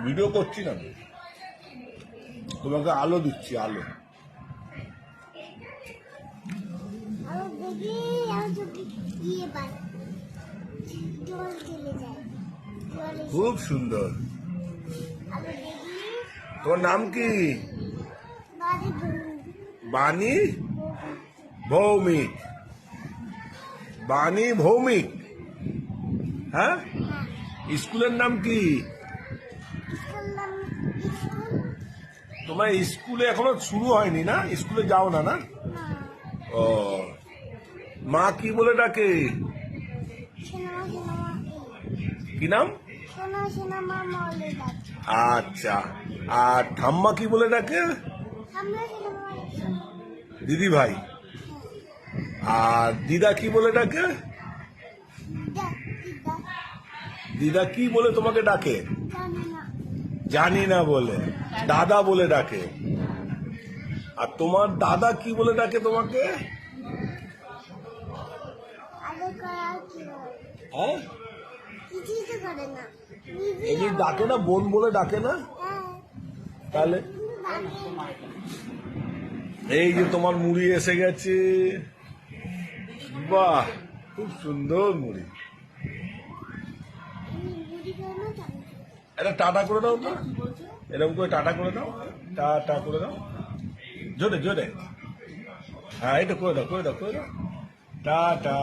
Video করছি না, তোমাকে আলো দিচ্ছি, আলো। খুব সুন্দর। তোমার নাম কি? বাণী ভৌমিক। বাণী ভৌমিক, হ্যাঁ। স্কুলের নাম কি? তোমার স্কুলে এখনো শুরু হয়নি না? স্কুলে যাও না? না, ও। মা কি বলে ডাকে? কি নাম? আচ্ছা। আর ঠাম্মা কি বলে ডাকে? দিদি ভাই। আর দিদা কি বলে ডাকে? দিদা কি বলে তোমাকে ডাকে? জানি না বলে। দাদা বলে ডাকে। আর তোমার দাদা কি বলে ডাকে তোমাকে? হ্যাঁ, এমনি ডাকে না? বোন বলে ডাকে না? তাহলে এই যে তোমার মুড়ি এসে গেছে। বাহ, খুব সুন্দর মুড়ি। এটা টাটা করে দাও তো, এরকম করে টাটা করে দাও, টাটা করে দাও, জোরে জোরে। হ্যাঁ, এটা করে দাও, করে দাও, করে দাও, টাটা।